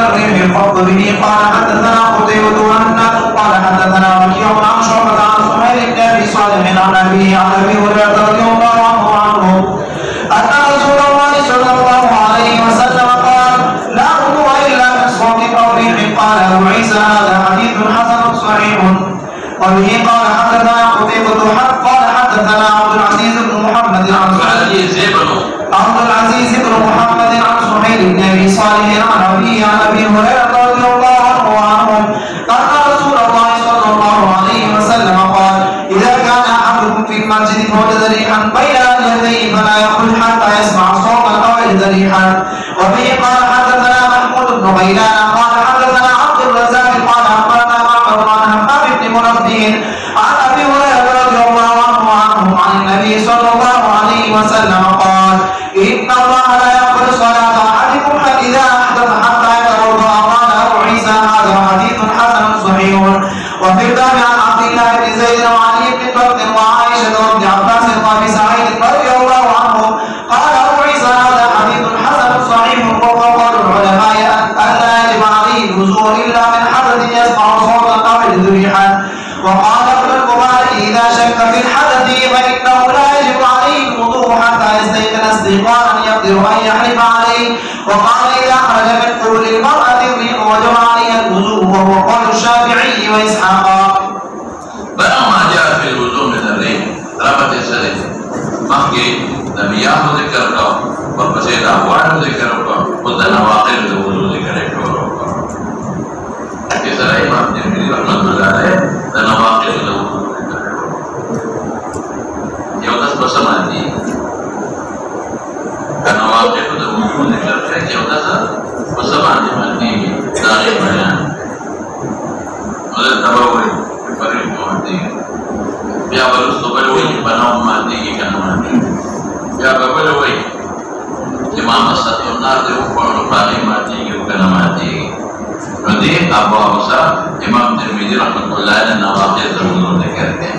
الريح الحب به قال حدثنا قتيبة قال حدثنا وكيع عن شعبة عن سهيل بن أبي صالح عن أبيه عن أبي هريرة رضي الله عنه أن رسول الله صلى الله عليه وسلم قال لا وضوء إلا من صوت أو ريح. قال أبو عيسى هذا حديث حسن صحيح. وبه قال حدثنا قتيبة قال حدثنا عبد العزيز بن محمد عن سهيل بن أبي صالح عن أبيه عن أبي هريرة رضي الله عنه أن رسول الله صلى الله عليه وسلم قال إذا كان أحدكم في المسجد فوجد ريحا بين يديه فلا يخرج حتى يسمع صوتا أو يجد ريحا. وبه قال حدثنا محمود بن غيلان قال حدثنا عبد الرزاق قال أخبرنا معمر عن همام بن منبه عن أبي هريرة رضي الله عنه عن النبي صلى الله عليه وسلم قال إن الله لا يقبل صلاة أحدكم إذا أحدث حتى يتوضأ. قال أبو عيسى هذا حديث حسن صحيح. وفي الباب عن عبد الله بن زيد وعلي بن طلق وعائشة وابن عباس وابي سعيد رضي الله عنه قال أبو عيسى هذا حديث حسن صحيح. وقال العلماء أن لا يجب عليه الوضوء إلا من حدث يسمع صوتا أو يجد ريحا. وقال ابن المبارك إذا شك في الحدث فإنه لا يجب عليه الوضوء حتى يستيقن استيقاظا يقدر أن يحلف عليه. وقال إذا خرج من قبل المرأة الريح وجب عليها الوضوء وهو قول الشافعي وإسحاق. فلما جاء في الوضوء من الريح ربط السلف مخي نبياه ذكر له وفسيد أهوال ذكر له ودنا واقل الوضوء ذكر له كسر إمام الترمذي رحمة الله عليه دنا واقل الوضوء ذكر له يودس بسماني دنا واقل الوضوء ذكر له يودس بسماني ماني داخل بيان ولا تبوي فريق ماني يا بلوس تبلوي بناو ماني كنا ماني يا بلوي إمام السطح النار وقالوا فاهم ماني كنا ماني ردي أبو أبصر إمام الترمذي رحمة الله عليه نواقض الوضوء ذكرته.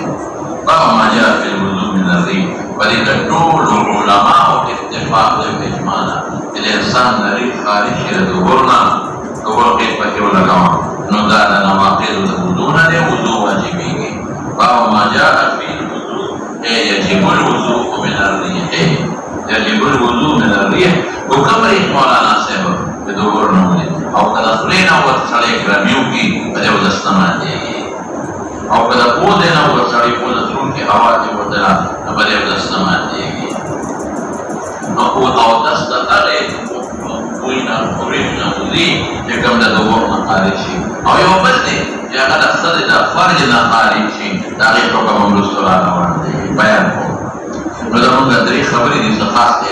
فما جاء في الوضوء من الريح ولتكون العلماء اتفاق بإجمالا الإنسان الريح خارج إلى ظهورنا ظهور كيف يقول لهم ندان نواقض الوضوء وضوء واجبه. فما جاء في الوضوء يجب الوضوء من الريح يجب الوضوء من الريح وكم ريح مولانا سيبر بدورنا أو كذا خلينا وتشارك رميوكي بدأ ودستمان ديجي أو كذا قودنا وتشارك ودسترون كي أواجه ودلا بدأ ودستمان ديجي نقود أو دستتاري وينا قريبنا وذي يكم دورنا خارجي أو يوم بدي يا كذا صدق فرجنا خارجي تاريخ رقم رسولنا وردي بيان ولهم قدري خبري دي خاصة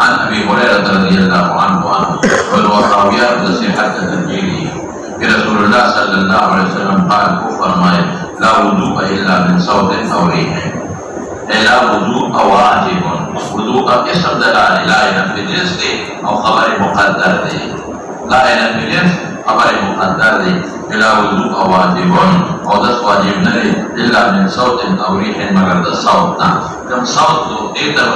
عن أبي هريرة رضي الله عنه والراويات صحة التنجيلي رسول الله صلى الله عليه وسلم قال فرمائے لا وضوء إلا من صوت أو ريح لا وضوء واجب وضوء اسم دلالة لا ينفي الجنس أو خبر مقدر دي لا ينفي الجنس خبر مقدر دي لا وضوء واجب أو دس واجب نري إلا من صوت أو ريح مگر دس صوتنا كم صوت ديتا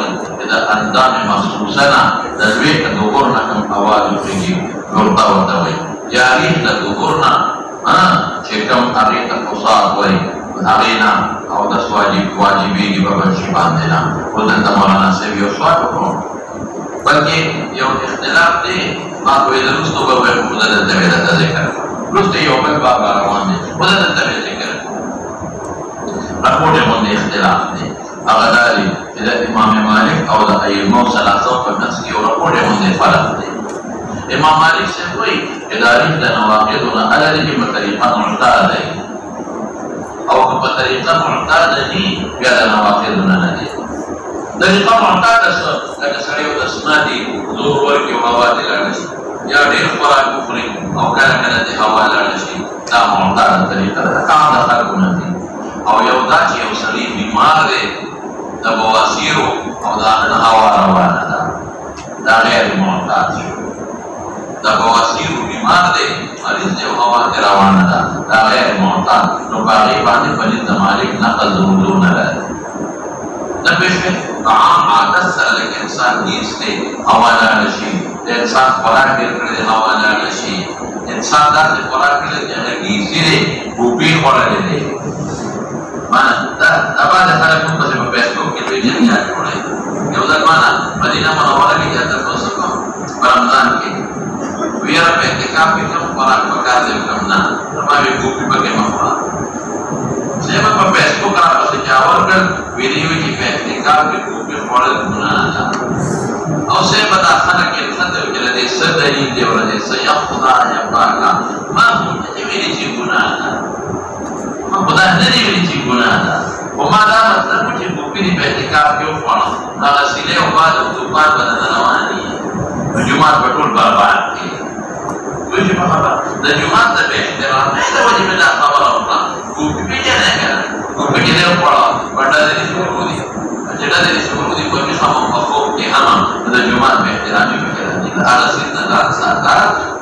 إذا أندام مخصوصنا تزويق دورنا كم أواز فيجي لرطا وتوي يا ريح دورنا شكم أريد القصاد وي أغينا أو دس واجبي بابا شبان دينا ودن تمولانا سيبيو سواد وكرون بلکہ یو اختلاف دے ما کوئی درستو بابا خدا دلتوی دا ذکر رستے یو بل بابا روان دے خدا دلتوی ذکر رکھوٹے من اختلاف دے اغداری إذا إمام مالك أو أئمة ثلاثة فالناس يورقون من فرق إمام مالك سيقول إذا رحت نواقضنا على ذلك بطريقة معتادة أو بطريقة معتادة هي بهذا نواقضنا ندي طريقه معتاده لکه سړی او د سماتي زور ورکي او هوا ته لاړ شي یا ډېر خوراک وخوري او کله کله د هوا لاړ شي دا معتاده طریقه ده کار د خلکو نه دي او یو دا چې یو سړی بیمار دی د بواسیرو او د هوا روانه ده دا غیر معتاد شو د بواسیرو بیمار دی مریض دی او هوا ته روانه ده دا غیر معتاد نو په هغې باندې پلیت د مالک نقل د وضو نه لري نه پېښې عام عادت سره لکه انسان نیز دی هوا لاړه شي د انسان خوراک ډېر کړی دی هوا لاړه شي انسان داسې خوراک کړی دی هغه نیزي دی ګوپې خوړلی دی دا بعض خلک موږ پسې په فیسبوک کې ویډیوګانې جوړوي یو ځل ما مدینه منوره کې چاته پوسټ کړ په رمضان کې ویره په اعتکاف کې کوم خوراک پکار دی کوم نه ما وی ګوپې پکې مه خوره زه به په فیسبوک راپسې چاور کړ ویډیو چې په اعتکاف کې ګوپې خوړل ګناه ده او زه به دا خلک یې ښځه چې له دې څه دلیل دی او له دې څه یا خدایه پاکه ما خو نه دي ویلي چې ګناه ده خدا نه دی ویلي چې ګناه ده خو ما دا مطلب و چې ګوپې دې په اعتکاف کې وخوړه هغه سیلې او باد او طوفان به درته روان دي په جومات به ټول برباد کړي پوه شوې په خبره د جومات د بې احترامۍ د وجې مې دا خبره وکړه ګوپې پېژنې که نه ګوپې چې دې وخوړه په ډزې دې شروع دي چې ډزې دې شروع دي کومې خمم په خوب کې هم د جومات بې احترامي پکې راځي د هغه سیند نه ځان ساته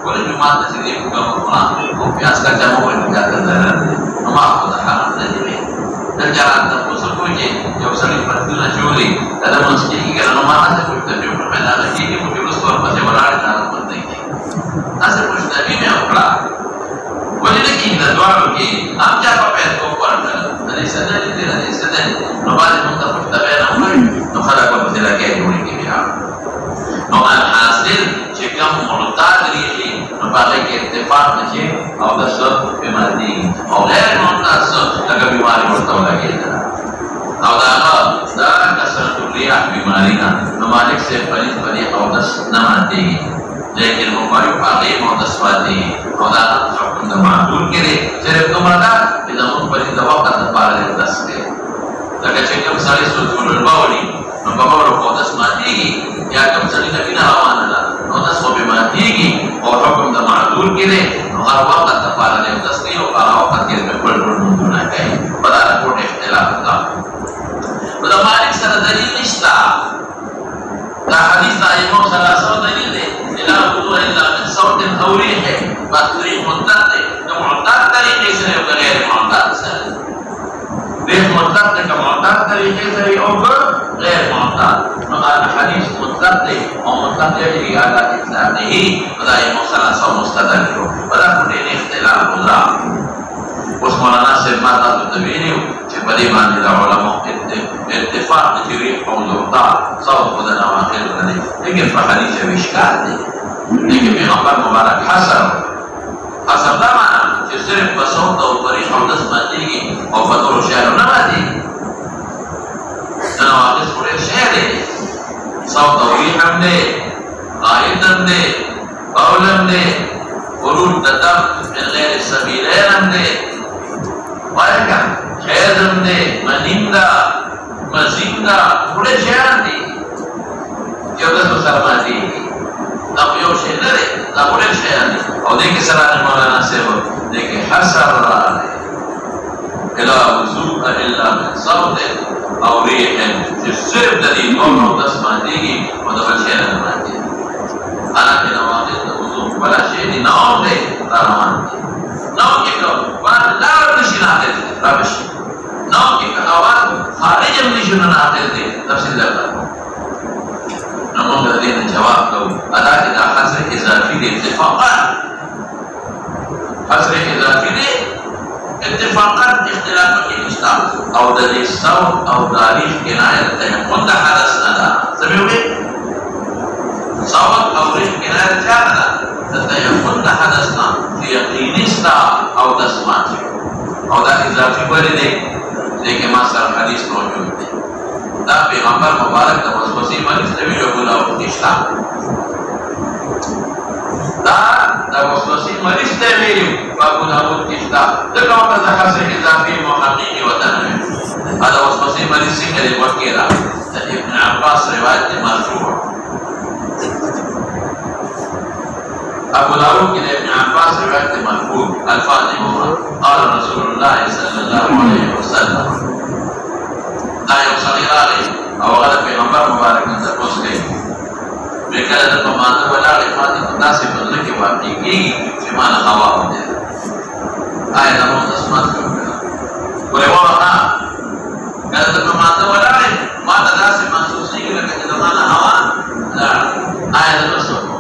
ولې جومات ته چې دې کوږه وخوړه او پیاز کچا مه وکړي بیا ته ضرر دی نو ما خو د حرام نه دي ویلي دلته راته تپوس وکړو چې یو سړي پرتونه چولي دا د لمونځ کېږي که نه نو ما هسې پوښتنې وکړه مې دا هغه کېږي خو چې وروسته ورپسې ولاړې دا لمونځ نه کېږي هسې پوښتنې مې وکړه ولې نه کېږي د دواړو کې هم چا په فیسبوک ورکړه د دې څه دلیل دی د دې څه دلیل نو بعضې مونږ ته پوښتنې نه وکړي نو خلک ورپسې لګیا جوړې کړي بیا نو الحاصل چې کوم معتاد ریښي نو په هغې کې اتفاق نه شي او د څه بیماري او غیر معتاد څه لکه بیماري ورته ولګېدله او د هغه دا کثرت الریاح بیماري ده نو مالک صاحب پلیت په دې اودس نه ماتېږي لیکن مبارک په هغې اودس پاتېږي او دا حکم د معدول کې دی صرف دومره ده چې زموږ پلیت د وخت دپاره دی اودس دی لکه چې کوم سړی سلطول البولي نو په بولو په اودس ماتېږي یا کوم سړي نه وینه روانه ده نو اودس خو بې ماتېږي او حکم د معدول کې دی نو هر وخت دپاره دی اودس کوي او په هغه وخت کې بل لمونځونه کوي په دا ټول اختلاف ده نو د مالک سره دلیل نشته دا حدیث د ائمو ثلاثه دلیل دی لا وضوء الا من صوت او ريح بطريق معتاد دی د معتاد طریقې سره او غیر معتاد سره ريح معتاد دی که معتاد طریقې سره او غیر معتاد نو دا حدیث مطلق دی او مطلق یجري على اطلاقه و دا ائمو ثلاثه مستدل کړو په دا ډېر اختلاف وځه اوس مولانا صاحب ما تاسو ته ویلي چې په دې باندې د علماو اتفاق دی چې ریح او معتاد صوت خو د نواقضو نه دی لیکن په حدیث یو اشکال دی لیکن پیغمبر مبارک حسر دا معنی چې صرف په صوت او په ریح اودس ماتېږي او په نورو شیانو نه ماتېږي د نواقض خو ډېر شی دی صوت او ریح هم دی غائط هم دی بول هم دی خروج د دم من غیر سبیلین هم دی وایه که حیض هم دی منیم ده مزید ده خو ډېر شیان دي چې اودس ورسره ماتېږي دا خو یو شی نه دی دا خو ډېر شیان دي او دې کې سره مولانا صاحب دې کې حصر راغلی لا وضوء الا من صوت او ریح چې صرف د دې دوه اودس ماتېږي او د بل شی نه ماتېږي حالانکه نواقض د وضوء بله شی دي نوم دی دا روان دی نوم کې که لاړ نه شي ناقض دی رابه شي نوم کې که هوا خارج هم نه شي نو ناقض دی تفصیل درته نو موږ د دې نه جواب کوو ادا چې دا حصر اضافي دی اتفاقا حصر اضافي دی اتفاقا اختلاف کې نشته او د دې صوت او تاریخ کنایه د تیمم د حدث نه ده څه مې وویل صوت او ریح کنایه چا نه ده د تیمم د حدث نه چې یقیني سته او دسمات او دا اضافي ولې دی دې کې ما سره حدیث موجود دی دا پیغمبر مبارک د وسوسې مریض ته ویلو ګناه نشته دا د وسوسې مریض ته ویلو ګناه نشته دغه وخت د حصر اضافي محقق وطن دا وسوسې مریض څنګه دی ورکې را ابن عباس رواية مرفوع. أبو داود كده ابن عباس رواية مرفوع الفاظ قال رسول الله صلى الله عليه وسلم لا يوصل عليه أو غدا في غمبر مبارك من تقوس كيه بكذا تطمئن ولا لفاتي تناسب لك وابيكي فيما نخواه ده آية نمو تسمات ولورها كذا تطمئن ولا ما تناسب منصوص لك لك تطمئن هوا لا آية الرسول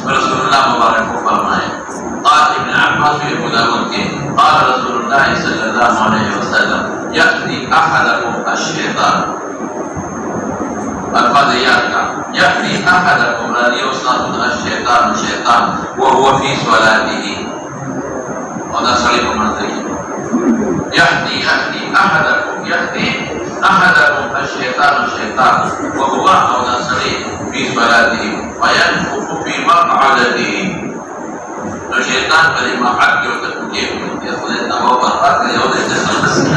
ورسول الله مبارك فرمائے قال ابن عباس في ابو داود قال رسول الله صلى الله عليه وسلم يأتي أحدكم الشيطان الفضيات يأتي أحدكم الذي يصنع الشيطان وهو في صلاته هذا صحيح منطقي يأتي أحدكم الشيطان وهو هذا صحيح في صلاته وينفخ في مقعدته الشيطان بل مقعد يوتكيه يأخذ التمام برقات يوضع تسلس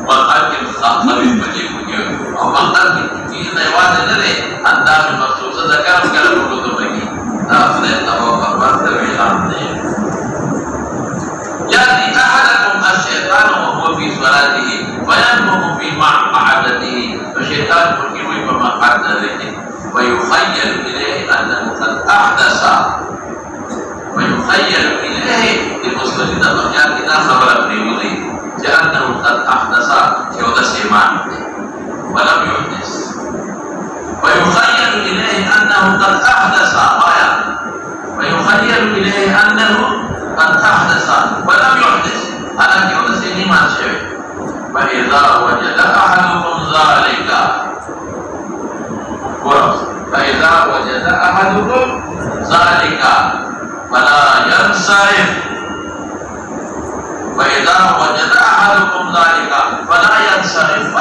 مقعد خاصة بالمجيب أو مقعد في نيوان لدي أندام المخصوصة ذكر كلام الكتبكي أخذ التمام برقات يأتي أحدكم الشيطان وهو في صلاته وينفخ في مقعدته الشيطان يركب بمقعدته ويخيل إليه أنه قد أحدث لمسلم دمجان kita خبر بريولي لأنه قد أحدث يوضع سيمان ولم يحدث ويخيل إليه أنه قد أحدث ولم يحدث أنا يوضع سيمان شيء فإذا وجد أحدكم ذلك فلا ينصرف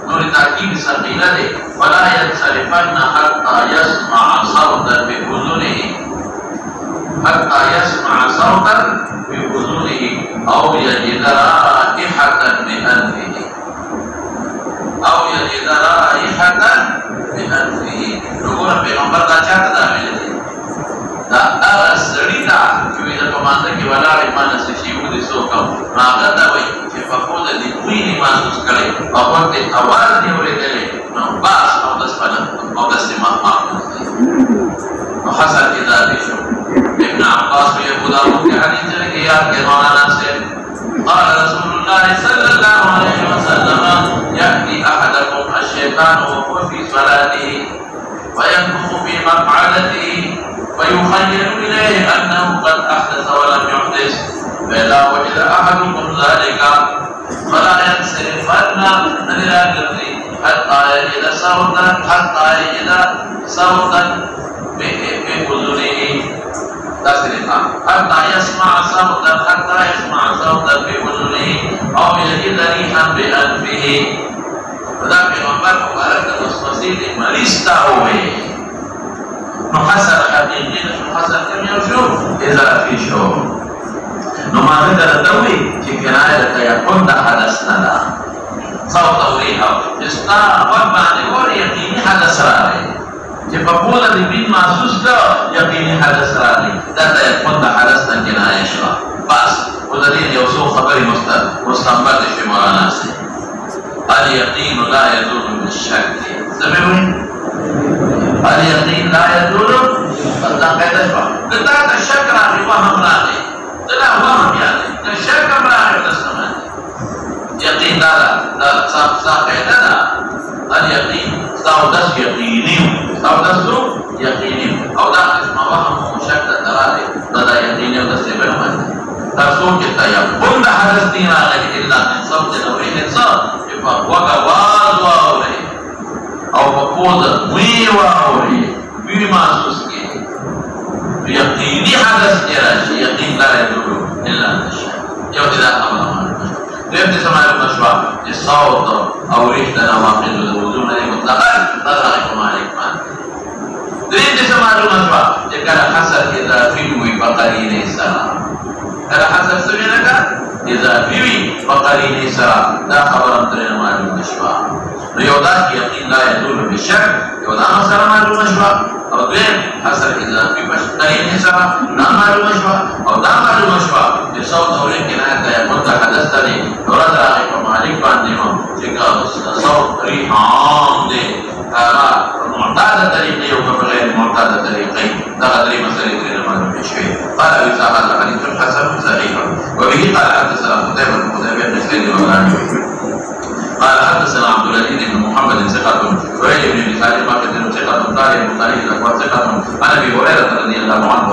نريد تأكيد سبيله فلا ينصرفن حتى يسمع صوتا بأذنه أو يجد رائحة بأنفه نقول پیغمبر دا چاہتا دا ملے دا اغا سڑی دا کیوی دا کمانده کی ولا ایمان سے شیو دی سو کم راغا دا وی چه فقود دی کوئی محسوس کرے اور وقت آواز دی ہوئے دلے نو باس او دس پنم او دس مقام حسن اذا دیشو ابن عباس و ابو داود کے حدیث چلے کہ یاد کے مولانا سے قال رسول الله صلى الله عليه وسلم يأتي أحدكم الشيطان وهو في صلاته وينفخ في مقعدته ويخيل إليه أنه قد أحدث ولم يحدث فإذا وجد أحدكم ذلك فلا ينصرفن حتى يجد صوتا بأذنه حتى يسمع صوتا بأذنه أو يجد ريحا بأنفه فذا پیغمبر مبارک مصمصیل مریضتا ہوئے محسر حقیقی محسر کم یوشو اضافی شو نمازه درتوی چه کنایه لکه یکون دا حدث ندا صوت اوریها جستا وقبانی ور یقینی حدث را رہے چه پپولا دی بین محسوس کا یقینی حدث را رہے دا یکون دا حدث نا کنایه شوا بس و دلیل یوسو خبری مستنبت شمارانا سے اليقين لا يزول بالشك سمعوا اليقين لا يزول الله قاعد يشرح قطع الشك راهي وهم راهي طلع وهم يعني الشك راهي تسمع يقين لا قاعده اليقين استودس يقيني او ده اسمه وهم وشك تراهي ده يقيني وتسبب ترسول kita يقول حدث دين الا من صوت او انصاف وقواز واوري او بقود وی واوري وی محسوس کی یقینی حدث کراشی یقین لا يدل الا الشك يوجد امر لم تسمع المشروع الصوت او ريحه نواقض الوضوء مطلقا تدرك عليك ما لم تسمع المشروع جكر حسد اذا في وقرين السلام هذا حسد سمعناك اضافي وي فقرينه سره دا خبره ترې معلومه شوه. نو یو دا چې یقین لا يدل بالشک، یو دا مسله معلومه شوه، او دویم حصر اضافي په قرینه سره دا معلومه شوه، او دا معلومه شوه چې صوت اورې کنایه د یقین د حدث دی ورته راغی په مالک باندې نو چې صوت ریح عام دی هغه معتاده طریقې او غیر معتاده طریقې دا درې مسلې ترې معلومې شوې. قال ابي سعد الحديث حسن صحيح وبه قال حدثنا قتيبة بن سعيد الغراني قال حدثنا عبد العزيز بن محمد ثقة وعلي بن ابي سعيد بن ثقة قال ابن طريق الاكبر ثقة عن ابي هريرة رضي الله عنه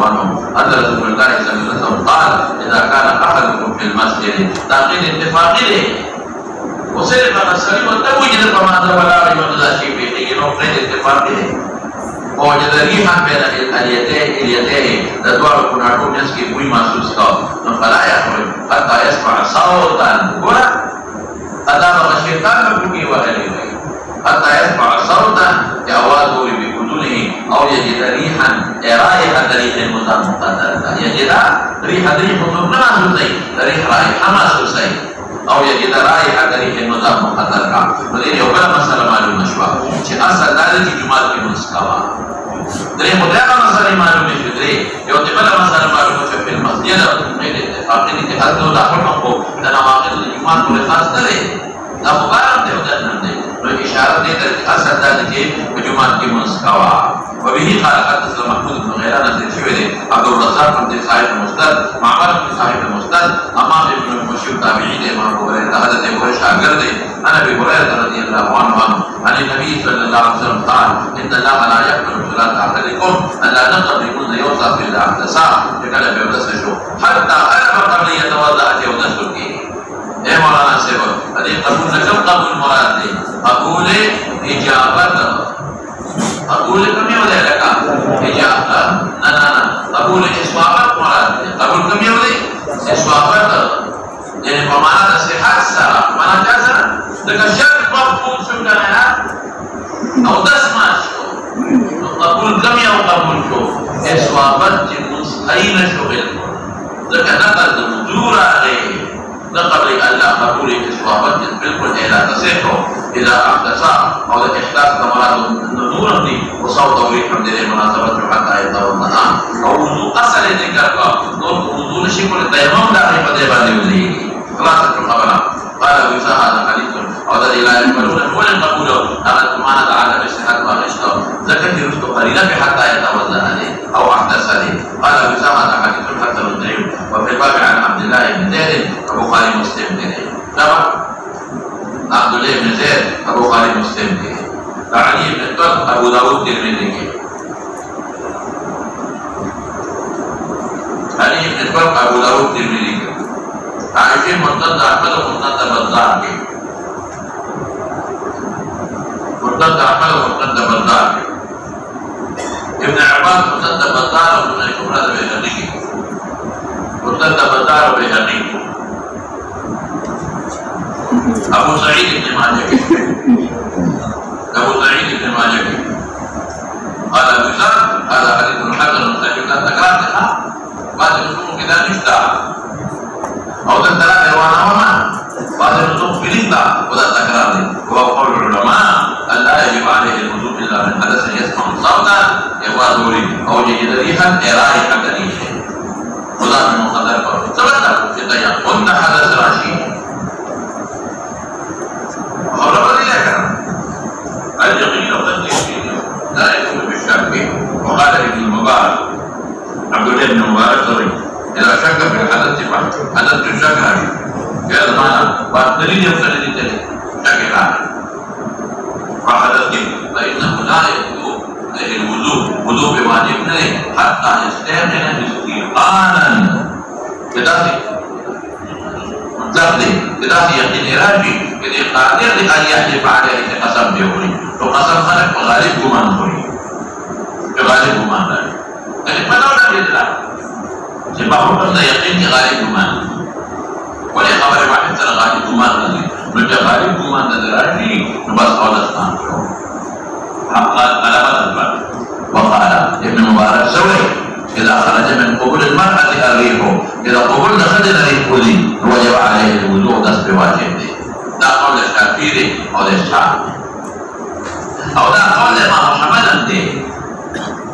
ان رسول الله صلى الله عليه وسلم قال اذا كان احدكم في المسجد تاخير اتفاقي وصرف السليم وتوجد فما ولا ولا شيء به نقطة اتفاقي ووجد ريحا بين اليدين تدور كنعكم يسكي بوي محسوس فلا يخرج حتى يسمع صوتا أدام الشيطان بكي وغيره حتى يسمع صوتا يعوضه بأذنه أو يجد ريحا رائحة ريح مقدرة يجد ريح محسوسي ريح رائحة محسوسي او یجد رائحة ريح مقدرة. ولكن یو بل مسله معلومه شوه چې اصل دا دی چې جمعات کې منځ کوه. درې مدرکه مسله معلومه شوه. درې یو بل مسله معلومه شوه په المسجد او غیر اتفاقي دي چې حد دا حکم خو د نواقض الجمعات له خاص نه دی، دا مبارک دی او دا نه دی. نو اشاره دی چې اصل دا دی چې په جمعات کې منځ کوه. وبه قال حدثنا محمود بن غيلان الشيباني عبد الرزاق بن صاحب المسند معمر بن صاحب المسند امام ابن المشير تابعي امام ابو هريره حضرت ابو هريره شاگرد انا ابي هريره رضي الله عنه عن النبي صلى الله عليه وسلم قال ان الله لا يقبل صلاه احدكم ان لا نقضي من يوصف الا احدثا فكان بيوصف حتى انا قبل يتوضا يوصف کے اے مولانا صاحب ادي قبول نکم قبول مراد دی قبول اجابت قبول کم یو دی لکه اجابت نه قبول اصابت مراد دی. قبول کم یو دی اصابت یعنی په معنا د صحت سره معنا چا سره لکه شرط مقبول شو کنه او دسمه شو نو قبول کم یو قبول شو اصابت چې مستحیل شو بالکل ځکه نقل د وجود راغی نقل الله قبول اصابت بالکل اعلان تصحو اذا احدث او الاحداث كما نور دي وصوت وريح من المناسبه حتى يتوضا او وضوء اصل ذكر نور وضوء شيء كل تيمم ده بده باندې خلاص الخبره. قال ابو سعد حديث او ده لا يقبلون ولا قبوله على ما تعالى بالصحه والاشتاق ذكر رست قليلا حتى يتوضا عليه او احدث عليه. قال ابو سعد حديث حتى الدين وفي الباب عن عبد الله بن زيد البخاري مسلم تمام عبد الله بن زيد البخاري مسلم علي بن طلق ابو داود الترمذي علي بن طلق ابو داود الترمذي عائشة مرتد احمد ومرتد بزار کے مرتد احمد ومرتد بزار کے ابن عباس مرتد بزار وابن شمرة بيهقي مرتد بزار وبيهقي ابو سعيد بن ماجه قال ابو سعد هذا حديث حسن صحيح لا تكرار لها بعد الرسوم كذا نشتع او تنتلات روانهما بعد الرسوم في نشتع ولا تكرار وهو قول العلماء ان لا يجب عليه الوضوء الا من حدث يسمع صوتا يوازوري او يجد ريحا رائحه ريحه ولا من مقدر ثبت في القيام وانت حدث راشي خبر بدي لك اليقين والتصديق لا يكون بالشك. وقال ابن المبارك عبد الله بن المبارك صريح اذا شك في الحدث حدث الشك هذه كذا معنى والدليل يفسد الدليل شك هذا فحدث فانه لا يكون الوضوء وضوء بواجب نہیں حتى يستيقن استيقانا كذلك مطلق كذا يقين راجي كذا قادر ان يحلف عليه قسم بيوري تو قسم خلق غالب گمان ہوئی جو غالب گمان ہے لیکن پتہ نہ دیتا کہ بہت بڑا یقین کہ غالب گمان ولی خبر واحد ترى غالب گمان نہیں جو غالب گمان نظر آئی بس اولاد کام حق علامات الباب. وقال ابن مبارك سوي إذا خرج من قبول المرأة الريح إذا قبول دخل الريح ولي وجب عليه الوضوء دس بواجب دي دا قول الشافعي أو الإسحاق أو دا قول الإمام محمد دي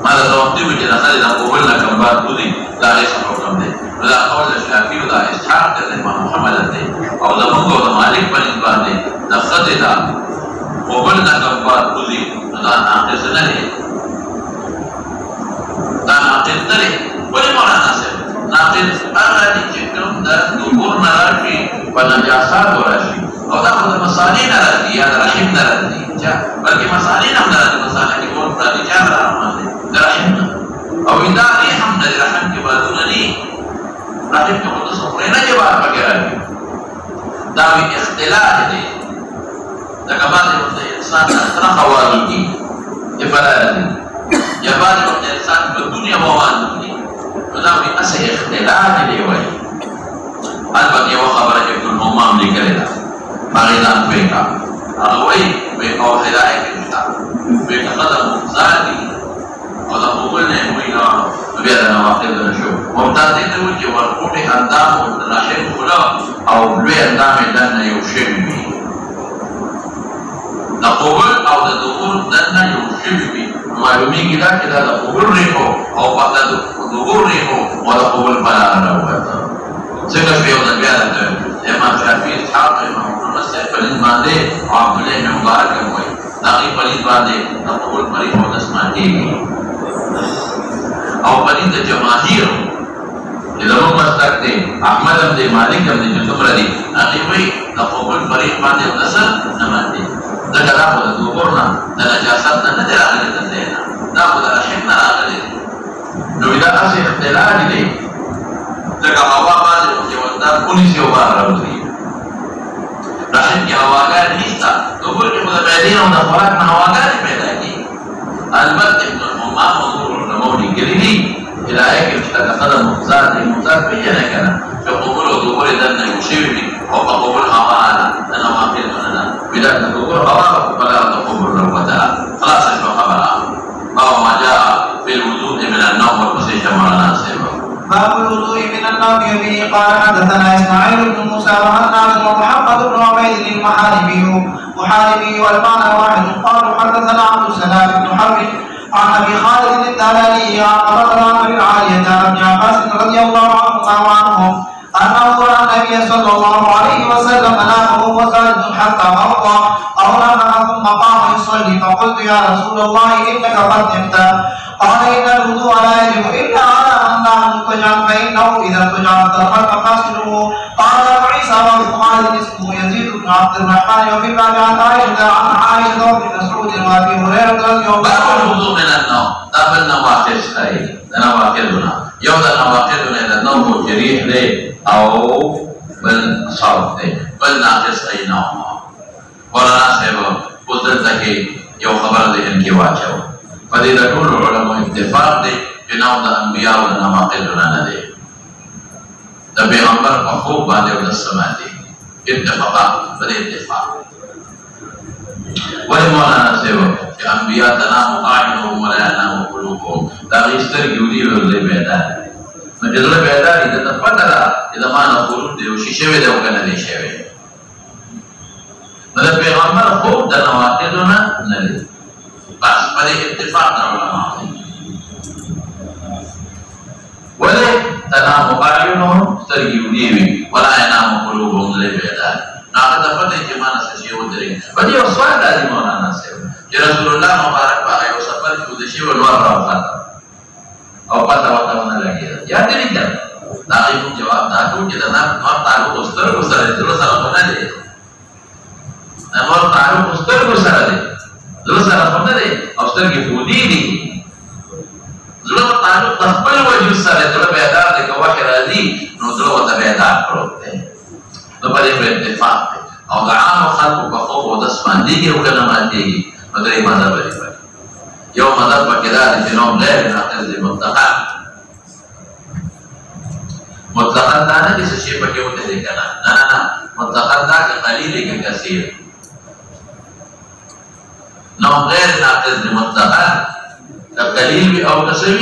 ماذا توقيت إذا خرج قبولنا كم بعد ولي لا ليس حكم دي ودا قول الشافعي ودا إسحاق الإمام محمد دي أو دا منقو دا مالك بالنسبة دي دا خرج قبولنا كم بعد ولي دا ناقص نلي دا ناقص نلي ولي مولانا سيد ناقص أغاني جكم دا دبور نراشي ونجاسات وراشي أو دا خد مسالين نراشي يا رحم نراشي بلکہ مسالين هم نراشي مسالين كون فرادي جاب رحمان دا رحمنا أو إذا ريحم نري رحم کے بعدون ني رحم کے خود سفرين جبار بغير دا بھی اختلاف دي دا کبات وقت انسان اتنا خوالي دي افراد دي یا بعد وقت انسان بالدنيا موان دي ودا بھی اسے اختلاف دي وای البته یو خبره چې ټول امام لیکل دا باغیدان پیکا هغه وای به او هدايه کې به قدم زادي او دا قبول نه وي نو بیا دا واقع ده شو ممتاز دي چې ورکوټه اندام او راشد خلا او لوی اندام دنه یو شی وي دا قبول او د دخول دنه یو شی وي معلومیږي دا چې دا قبول ریحو او بعد د دخول ریحو او د قبول بلا راوته څنګه په یو د بیا د امام شافعي اسحاق امام محمد صاحب په باندې او عبد الله بن مبارک وایي دا په باندې د قبول پرې او د سماعتي او په دې جماهیر اذا هم مستقدي احمد بن مالک بن جبر دي هغه وایي د قبول پرې باندې د سر نماندي دا دا په دوبرنا د نجاست نه نه راغلي دا په رحم نه راغلي نو دا اصل اختلاف دي لکه هوا باندې چې وندا پولیس یو بار راوځي رحم کې هواګار نشته دوبر کې په بدین او د خوراک نه هواګار پیدا کی البته ابن الحمام موضوع النموني کړي الهي کې چې قدم مزار دی مزار پیژنه کنه چې قبول او دوبر دنه یو شی وي او په قبول هوا انا واقع نه بلا دوبر هوا بلا قبول وروته خلاص شو خبره او ما جاء في الوضوء من النوم والمسيح مولانا سيبا باب الوضوء من النوم به قال حدثنا اسماعيل بن موسى وهناد ومحمد بن عبيد المحاربي والمعنى واحد قالوا حدثنا عبد السلام بن حرب عن ابي خالد الدلالي عن عمرو بن العالية عن ابن عباس رضي الله عنهم انه راى النبي صلى الله عليه وسلم نامه وساجد حتى مرضى او نام ثم قام يصلي فقلت يا رسول الله انك قد نمت قال ان الوضوء لا يجب الا على من نام مضطجعا فانه اذا اضطجع ترك فاصله قال ابو عيسى وابو خالد اسمه يزيد بن عبد الرحمن وفي الباب عن عائشه وابن مسعود وابي هريره رضي الله باب الوضوء من النوم قبل نواقص اي نواقصنا يوم نواقصنا الى النوم جريح له او بالصوت له بل ناقص اي نوم ولا سبب قدرت کې یو خبر ده ان کې واچو پدې د ټول علماء اتفاق دي چې نو د انبیاء او نواقصنا نه دي د پیغمبر په خوب باندې او د سما دي اتفاق پدې اتفاق ولی مولانا سیو چې انبیاء تنام اعینهم ولا ينام قلوبهم دا غیستر ګوري ورته بیدار نو چې زړه بیدار دي ته پته ده چې دا معنا قلوب دی او شیشه وي دا کنه دی شوی نو د پیغمبر خوب د نواقصنا نه دي بس پدې اتفاق د علماء ولی تنام اعینهم سترګې ونیوي ولا ينام قلوبهم له بیدار هغه د پته چې معنا څه یو درې په دې او سوال راځي مولانا صاحب چې رسول الله مبارک په یو سفر کې د شی ولور راوخته او پته وته نه لګي یا دې نه دا یو جواب دا چې دا نه تعلق سترګو سره د سره نه دی نو تعلق سترګو سره دی د سره نه دی او سترګې فودي دي زړه تعلق د خپل وجود سره د بیدار د کوه راځي نو زړه ته بیدار پروت دی نو په دې اتفاق دی او د عام خلکو په خوب او د سپاندې کې او کنه ماتي په دې مذهب لري یو مذهب پکې دا چې نو غیر ناقض مطلقاً مطلقاً دا نه چې شی پکې وته دی کنه نه مطلقاً دا چې قلیل کې کثیر نو غیر ناقض مطلقاً دا قلیل او کثیر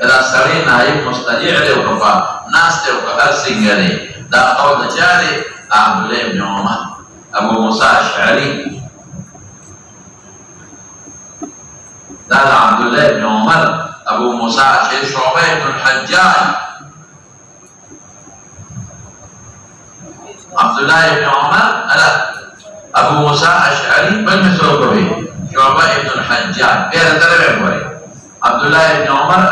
ila sari naib mustajir ukafa naste ukahar singare da qawla jari Abdullah ibn Umar Abu Musa Ash'ari da Abdullah ibn Umar Abu Musa Ash'ari Shu'bah ibn al-Hajjaj Abdullah ibn Umar ala Abu Musa Ash'ari bal misruqabi Shu'bah ibn al-Hajjaj biar terlebih Abdullah ibn Umar,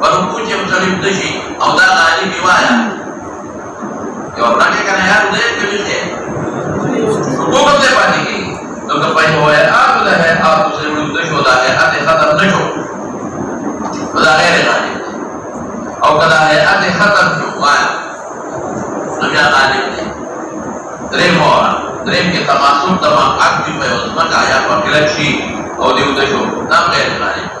baru kunci musalim tushi auda ali biwaya yo orang ke kana yaar ude ke bise ko bande pani ki to ka pai hoya aap uda hai aap usre ude hoda hai ate khatam nasho uda ghair ghalib aw kada hai ate khatam waya nabiya ghalib dream ke tamasuk tamam akti pe usma ka ya pa kelakshi aw de ude ho nam ghair ghalib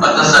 72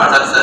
78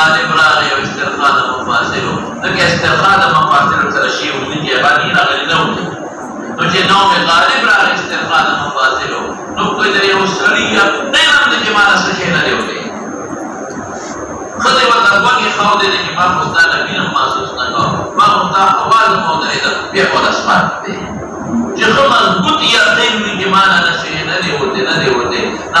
غالب راغی او استرخاء د مفاصلو دغه استرخاء د مفاصلو سره شی ودی چې باندې راغلی نو نو چې نو غالب راغی استرخاء د مفاصلو نو کوئی د یو سړی نه هم د جمال څخه نه دی وته خدای وته وګي خو دې چې ما مستان بینم محسوس نه کو ما مستان اواز مو درې ده بیا په اسمان دی چې کوم مضبوط یقین دې جمال نه شي نه دی وته نه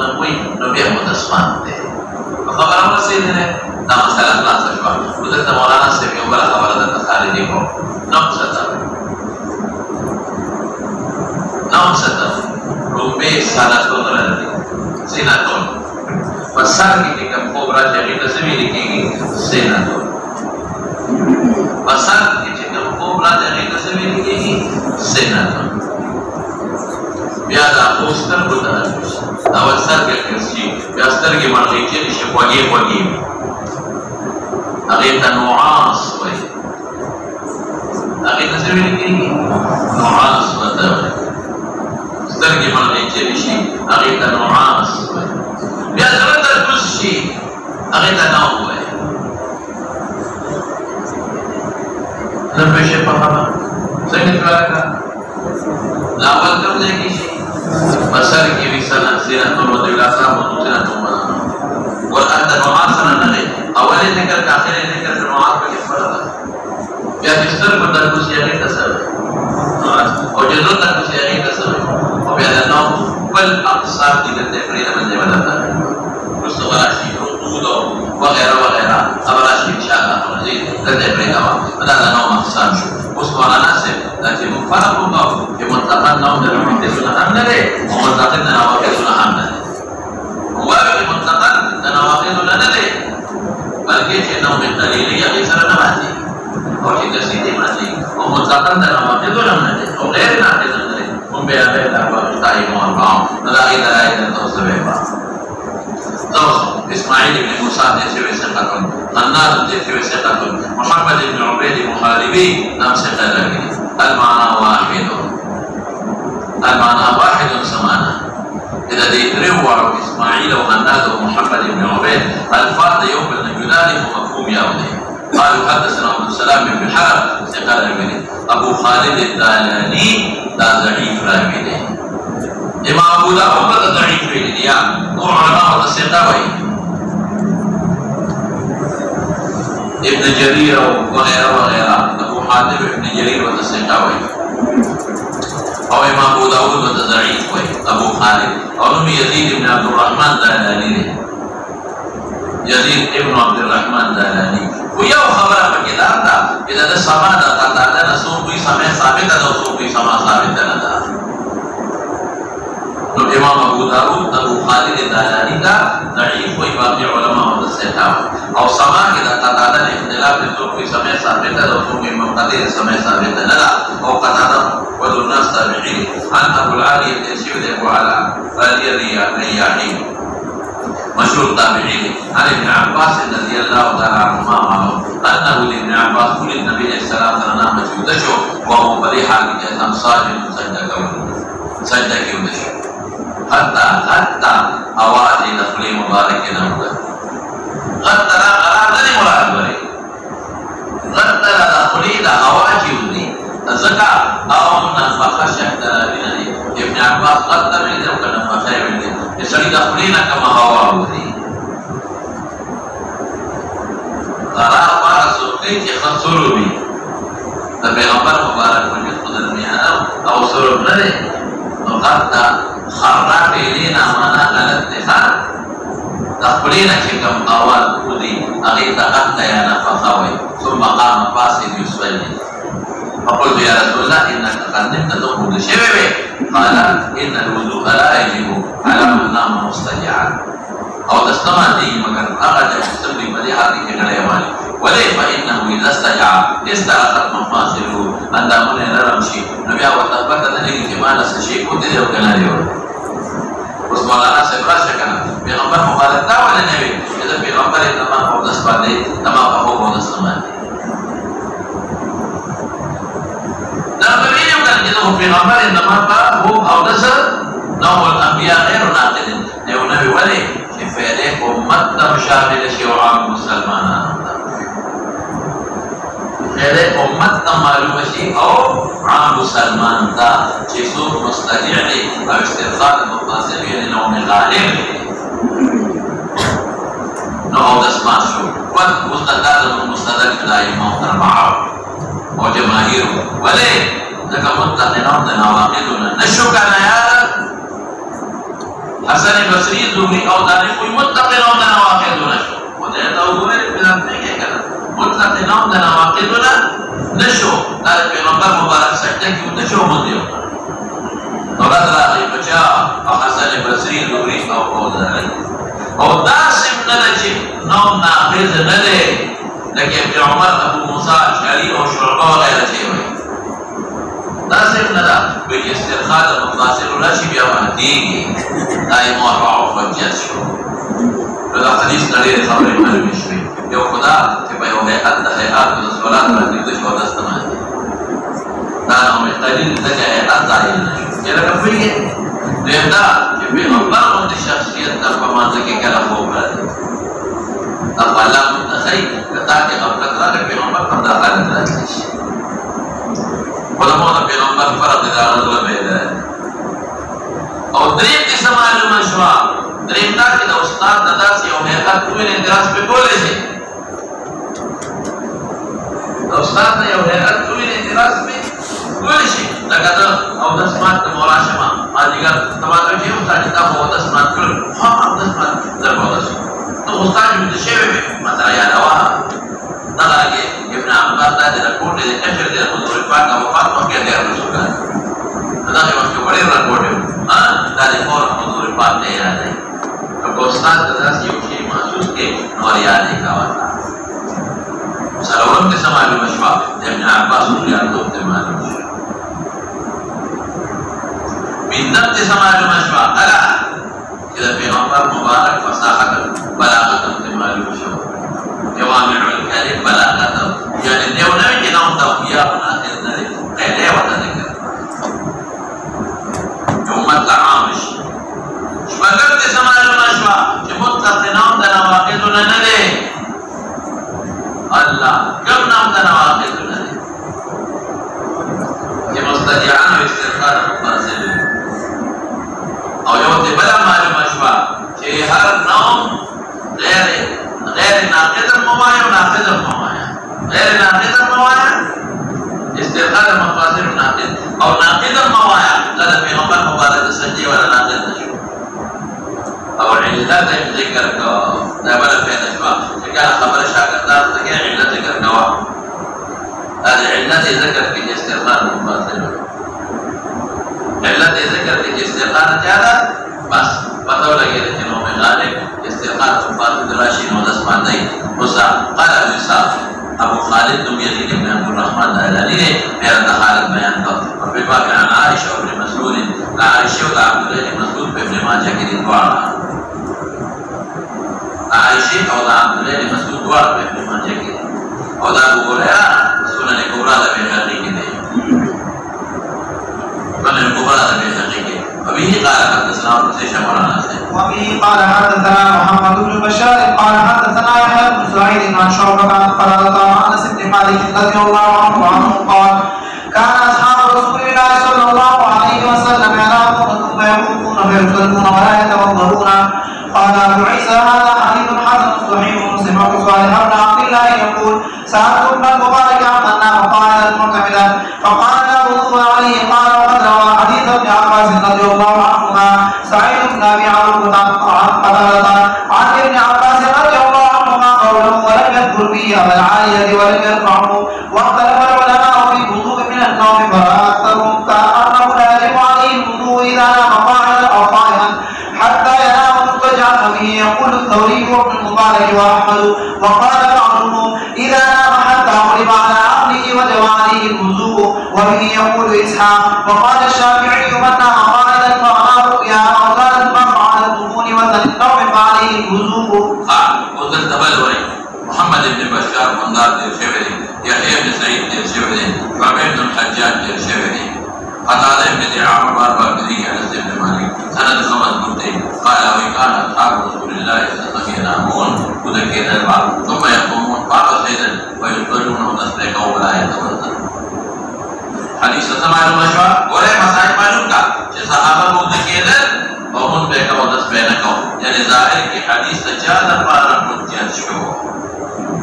نه کوئی نو بیا په اسمان دی خبره مسئله نه دا مسله خلاصه شو حضرت مولانا سے یو بل خبره ده خارجي کو نو ستر روبه سالاتون لري سیناتون pasar kita ke kobra jadi kesini dikiki senator pasar kita ke kobra jadi kesini dikiki senator biasa poster bukan awal sarga kersi biasa sarga margeci di sekolah agak nuas way agak kesini dikiki nuas betul sarga margeci di si agak nuas way biasa شيء أغيث نوم لما شيء فهمه سكت فلك لا أول كم ذلك شيء مسار كي بيسنا سيرة نور ودولا سام ونوسنا نوما والأنت نوعاسنا نغي أول ذكر كآخر ذكر نوعاس بكفرة يا بستر بدر كوسي أغيث تسوي أو جدول كوسي أغيث تسوي أو بيا نوم بل أقصار دي كتفريد من جبلنا مستوارشي رطوبة وغيرها أبراشي إن شاء الله نزيد لدى بريدوا هذا نوع أقسام شو مستوارا ناسب لكن مفرق الله بمنطقة نوم للمنطقة سنة حمدة ومنطقة نواقع سنة حمدة وواقع منطقة نواقع سنة لدى بلکہ نوم قليلية بيسر نماتي أو كسيدي ماتي ومنطقة نواقع سنة لدى وغير نواقع سنة لدى هم بيابه الأربعة مستعيم وأربعهم نلاقي دلائل التوسط إسماعيل بن موسى تشوي سقطون النار تشوي سقطون محمد بن عبيد محاربي نام سقطون المعنى واحد سمانا إذا يدروا إسماعيل وهناد ومحمد بن عبيد الفاظ يوم النجدان ومفهوم يومه قالوا حدثنا عبد السلام بن حرب سقال بن أبو خالد الدالاني دا ضعيف راوي امام ابو داود دا ضعيف ویلی یا نور علماء تصدیقا وی ابن جرير وغيره ابو حاتم ابن جرير وتصدیقا وی او امام ابو داود دا ضعيف وی ابو خالد او نم يزيد ابن عبد الرحمن دالاني يزيد ابن عبد الرحمن دالاني ويو خبره بكدار دا اذا دا سما دا قطع دا نسوم کوئی سمع ثابت دا نسوم کوئی سما ثابت دا نو امام ابو داود ابو خالد الدالاني دا ضعيف و باقي علماء متصحح او سما کې دا قطعه اختلاف د تو په سمع ثابت ده او تو په منقطع سمع ثابت نه ده او قطعه ود الناس تابعين عن ابو العالي الشيخ ابو علا الرياحي مشهور تابعين عن ابن عباس رضي الله تعالى عنهما انه لابن عباس قال النبي صلى الله عليه وسلم مجودشو وهو بريح كان صاجد سجده كيودشو حتى آواز دخلی مبارک نہ ہوا غتر قرار نہیں مراد ورے غتر دخلی دا آواز ہوئی زکا او نفخ شهدر بنی ابن عباس غتر من دو نفخ بنی اسری دخلی نہ کما ہوا ہوئی قرار پارا سوکی کی خسرو بھی دا پیغمبر مبارک وجود قدر میانا او سرو نرے غتر خراب إلينا مانا غلط لخار تخبرينا كم أول قدي أغيث أغتى يا نفخوي ثم قام فاسد يصلي فقلت يا رسول الله إنك قد نمت تقول شبابي قال إن الوضوء لا يجب على النام مستجعا أو تستمع دي مكان أغد يستمر مديحة كغيواني وليه فإنه إذا استجع استعقت مفاصله أن دامون نرمشي نبيا وتثبت ذلك كما نسشي كنت ذي وكنا ليون اس مولانا سے براشا کنا پیغمبر مخالف دا ولا نبی اذا پیغمبر تمام او دس باندې تمام او دس باندې دا ویلو کنا چې پیغمبر تمام او دس نو الانبیاء غیر ناقد نو نبی ولی چې فعله امت مشامل شی او عام مسلمان ابو سلمان دا چې څوک مستجع دی او استرخاء مقاصد یې نوم غالب نو او دسمان شو مستدل دائما اربعه او جماهیر ولې لکه متقنون د نواقضونه نشو کنه یار حسن بصری زهری او دانی کوئی متقنون د نواقضونه شو ولې دا وګورئ په دې کې کنه متقنون د نواقضونه نشو دا پیغمبر مبارک سجده کې نشو مونږ اولاد راغی بچا او حسن بصری زهری او دانی او داسم ندچ نوم ناقض نده لکه ابن عمر ابو موسیٰ اشعری او شعبہ وغیرہ چیوئی داسم ندا بیچ استرخاء مقاصر راشی بیا مهدیگی دائم اربع فجر شو لذا حدیث نریر خبر معلومی شوی یو خدا کہ بیو حیعت دا حیعت دا سولات رہتی دشو دستمان دانا ہمیں قلیل دجا حیعت دائل نشو یہ لکه فوئی ہے دیمدا کہ پیغمبر اندی شخصیت در پمانده که کلا خوب رہتی اب اللہ متخی تاکہ غفلت را کہ پیغمبر پر داخلت رہتیش علماء پیغمبر فرق دار رضا بیده او دریم قسم معلوم شوا دریم دا کہ دا استاد دادا سی او حیقت کوئی اندراس پہ بولے سے دا استاد دا یو حیقت کوئی اندراس پہ بولے سے لگا دا او دسمات دا مولا شما آدھگر تمہارا جو استاد دا ہو دسمات کر ہاں دسمات در بہت دسمات تو استاد جو دشیوے میں مطلع یاد آوہ نغاگے ابن عباس دا دینا کوٹے دے کشر دے حضور پاک کا وفات مکہ دے رسول کا نغاگے وقت بڑے رکوٹے دا دے فور حضور پاک دے یاد ہے اب استاد دا سی اوشی محسوس کے نور یاد ہے کاواتا سلورم کے سمالی مشفا ابن عباس رضی اللہ عنہ معلوم شو بندم کے سمالی مشفا الا کہ پیغمبر مبارک فصاحت بلاغت معلوم شو جوامع الکلم بلاغت یعنی دیو نوی کہ نام توقیہ مناخر نلے قیدے وطا ذکر امت عامش شبکت کے سمالی مشفا کہ مطلق نام دا نواقض نلے اللہ کم نام دا نواقض نلے کہ مستجعان و استرخار مقاصد او یو تی بلا معلوم اشوا کہ ہر نام غیر ناقض موایا و ناقض موایا غیر ناقض موایا استرخار مقاصد ناقض او ناقض موایا لدى پیغمبر مبارک سجی والا ناقض نشو او علت ذکر کو دا بلا فین اشوا کہ کیا خبر شاکردار تکیا علت ذکر کوا هذا علت ذکر کی استرخار مقاصد علت ذکر کی استرخار چاہتا بس پتہ لگے رہتے نوم غالب استرخار مقاصد راشی نو دسمان نہیں حسا قال الوصال ابو خالد نم یزید ابن عبد الرحمن العلانی نے میرا حالت بیان کر اور پھر باقی عن عائشہ ابن مسعود عائشہ و عبداللہ ابن مسعود پہ ابن ماجہ کی دوار عائشہ و عبداللہ ابن مسعود دوار پہ ابن ماجہ کی اور ابو ہریرہ سنن کبریٰ بیہقی کی دے سنن کبریٰ بیہقی کی وبه قال حدثنا وبه قال حدثنا محمد بن بشار قال حدثنا يحيى بن سعيد عن شعبة عن قتادة عن انس بن مالك رضي الله عنه قال كان اصحاب رسول الله صلى الله عليه وسلم ينامون ثم يقومون فيصلون ولا يتوضؤون قال ابو عيسى هذا حديث حسن صحيح سمعت صالح بن عبد الله يقول سألت ابن المبارك عمن نام قائلا معتمدا فقال لا وضوء عليه قال وقد روى حديث ابن عباس رضي الله عنهما سعيد بن ابي عروبة عن قتادة عن ابن عباس رضي الله عنهما قوله ولم يذكر فيه ابا العالية ولم يرفعه واختلف العلماء في الوضوء من النوم فاكثرهم كأنه لا يجب عليه الوضوء اذا نام قاعدا او قائما حتى ينام مضطجعا به يقول الثوري وابن المبارك واحمد وقال بعضهم اذا نام حتى غلب على عقله وجوانه الوضوء وبه يقول اسحاق وقال الشافعي من نام قاعدا فرأى رؤيا او كانت مرة على الدخول وزن النوم فعليه الوضوء. وزن تبلوري محمد بن بشار بندار دير شبري يحيى بن سعيد دير شبري شعبة بن الحجاج دير شبري قتادة بن دعامة باربا بن انس بن مالك سند خمس بنتين قال وكان اصحاب رسول الله صلى الله عليه وسلم ينامون وذكر البعض ثم يقومون بعض سيدا ويصلون ونسلك ولا يتوضا حديث معلوم شو ولا مسائل معلوم کا صحابہ کو نکیدل اور ان پہ کا ودس پہ نہ کو یعنی ظاہر کی حدیث زیادہ پارا حجت شو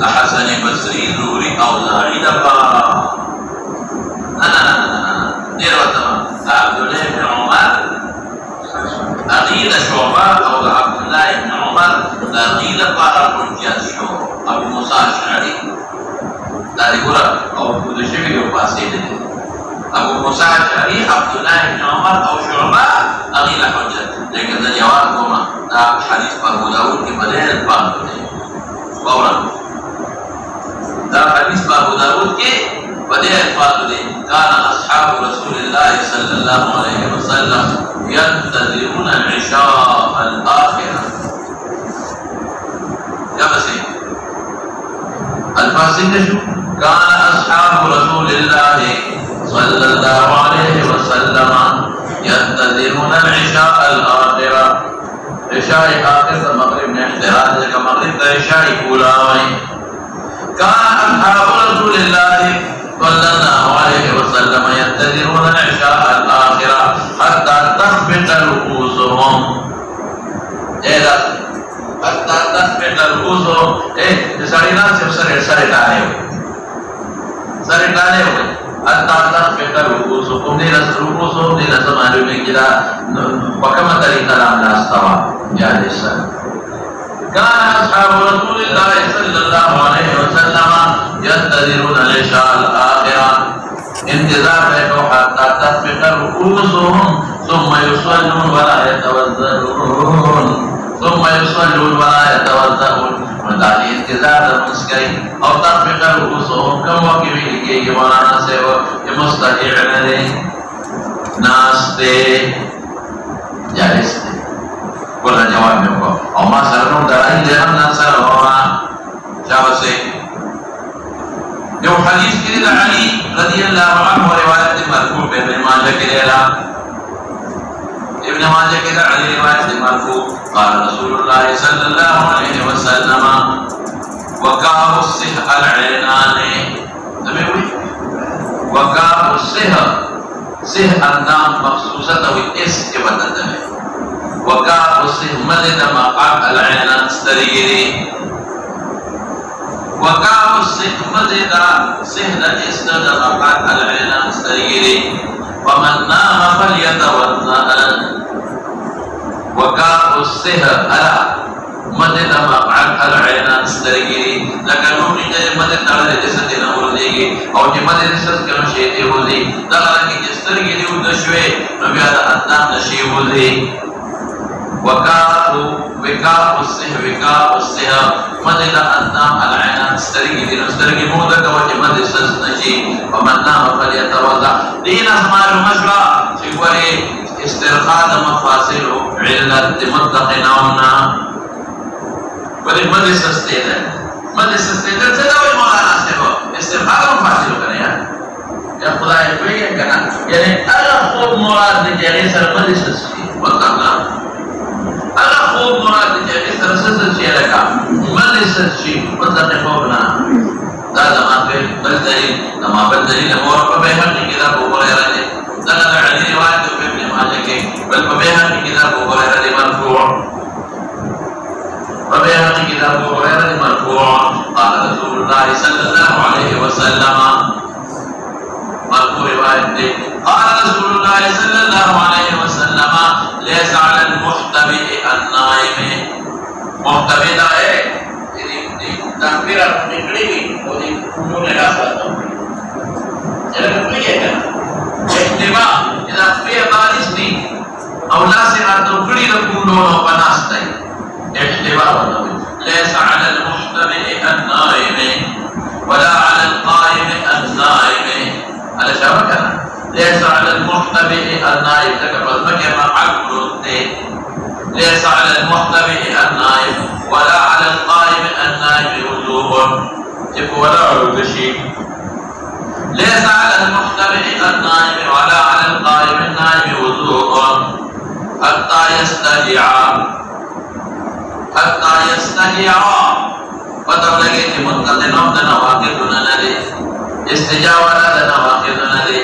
حسن بصری ظهري او زاهد پارا دیر وقت عبد الله بن عمر أغيل شعبة أو عبد الله بن عمر أغيل پارا حجت شو ابو موسی اشعری داريورا او بدشوی یو پاسې دي ابو موسی اشعری عبد الله بن عمر او شعبة أغيل حجت لیکن دا جواب کوما دا حدیث پر ابو داود کی بدل پاک دي فورا دا حدیث پر ابو داود کی بدل پاک دي كان اصحاب رسول الله صلى الله عليه وسلم ينتظرون العشاء الآخرة يا بسيط الفاسد شو كان أصحاب رسول الله صلى الله عليه وسلم ينتظرون العشاء الآخرة عشاء آخر مغرب احتراز كمغرب عشاء أولى كان أصحاب رسول الله صلى الله عليه وسلم ينتظرون العشاء الآخرة حتى تخبط رؤوسهم حتى تخبط رؤوسهم سرنا سے سر ڈالے ہوئے حتى تخبط رؤوسهم رؤوسهم معلوم ہے کہ بکم طریقہ نام لاستوا یا لسان كان أصحاب رسول الله صلى الله عليه وسلم ينتظرون العشاء الآخرة انتظار لكم حتى تخبط رؤوسهم ثم يصلون ولا يتوضؤون مداری انتظار مسکری او تخبط رؤوسهم کم وقت بھی لکھے گی مولانا سے وہ کہ مستقعن دے ناستے جالس دے بولا جواب میں کو او ما سرنو درائی جہم نصر ہوا شاہ سے جو حدیث کی علی رضی اللہ عنہ روایت مرفوع پہ ابن ماجہ کے لیلہ ابن ماجہ کے علی روایت مرفوع قال رسول الله صلى الله عليه وسلم وكاء السه العينان سمعوا وكاء السه سه النام مخصوصة والإس كبتت وكاء السه مدد مقعد العينان استريري وكاء السه مدد سهل استد مقعد العينان استريري فمن نام فليتوضأ وكاء السهر على مدد مقعد العينان استرگیری لکه نومی جای مدد تڑھے جیسے دینا ہو دیگی اور جی مدد سس کے نشیتی ہو دی دغلقی جسترگیری ہو دشوے نبیاد ادنام نشی ہو دی وكاء السهر مدد ادنام العينان استرگیری استرگی مودک وجه مدد سس نشی ومن نام فلیتوضا دینا سمارو مشورہ چکوری استرخاء مفاصل علت مطلق نومنا ولی مدد سستے دے سے دوئی مولانا سے ہو استرخاء مفاصل کرنے یا خدا کوئی ہے کنا یعنی اگر خوب مراد دیجئے سر مدد سستی مطلق نام اگر خوب مراد دیجئے سر سستی لکا مدد سستی مطلق خوب نام دا زمان پہ بلدلیل نما بلدلیل مورا پہ بہن کی کتاب کو بولے رہے دغه علی روایت په ابن ماجه کې بل په بیان کې کتاب ابو هريره مرفوع په بیان کې کتاب ابو هريره مرفوع قال رسول الله صلى الله عليه وسلم مرفوع روایت دی قال رسول الله صلى الله عليه وسلم ليس على المحتبئ النائم محتبئ دا ہے یہ تکبیر نکلی اور یہ انہوں نے راستا چلے کوئی ہے احتماء اذا فيه بارس دي او لاسع تنقلي لكم وبناستي احتماء ليس على المحتمئ النائم ولا على القائم النائم على شبكنا ليس على المحتمئ النائم تكبر مكما عقلت ليس على المحتمئ النائم ولا على القائم النائم وجوب ولا على شيء ليس على المحتمئ النائم ولا على القائم النائم وضوء حتى يستجيع پتہ لگے کہ منقطع نوم نواقض نہ دے استجابہ نہ نواقض نہ دے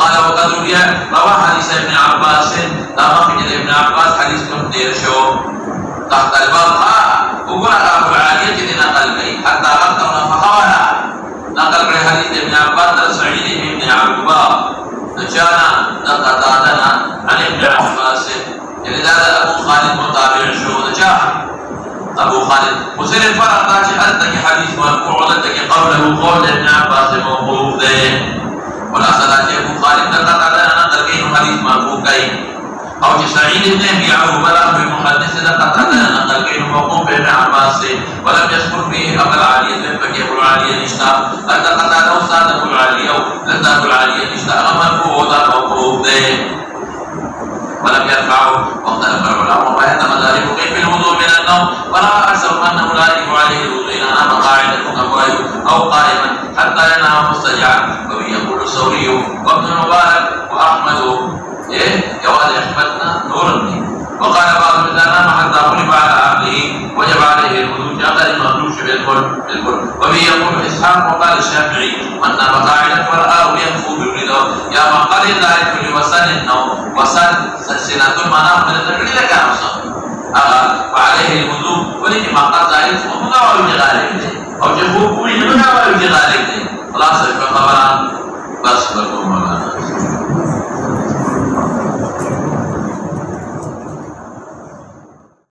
قال وقد روي روى حديث ابن عباس دام في ابن عباس حديث كم دير شو تحت البرقع وقرأ أبو العالية جدنا قلبي حتى أبطأنا فحوانا نقل في حديث ابن عباس سعيد بن عقبة نجانا نقطعنا عن ابن عباس يعني هذا أبو خالد متابع شو نجاح أبو خالد وزير الفرق تاجي أنتك حديث مرفوع أنتك قوله قول ابن عباس موقوف ده ولا صلاة أبو خالد نقطعنا نقل كين حديث مرفوع كين أو سعيد بن أبي عروبة بمحدث نقطعنا نقل كين موقوف ابن عباس ولم يذكر فيه أبو العالية من فكي أبو العالية نشتا أنت قطعنا أستاذ أبو العالية لن أبو العالية نشتا مرفوع وذا موقوف ده ولم يرفعه واختلف العلماء وبين مذاهب كيف الوضوء من النوم ورأى أكثر أنه لا يجب عليه الوضوء إذا نام قاعدا أو قائما حتى ينام مضطجعا وبه يقول الثوري وابن المبارك وأحمد جواز أحمدنا نور وقال بعضهم إذا نام حتى غلب على عقله وجب عليه الوضوء جاء المغلوب بالكل وبه يقول إسحاق وقال الشافعي من نام قاعدا فرآه ينفو بالرضا يا من قال لا يدخل وسن النوم وسن سنة المنام من الذكر لك وعليه الوضوء ولكن ما قال ذلك ومنا ويجغالك أو جفوه ويجغالك خلاص الخبران بس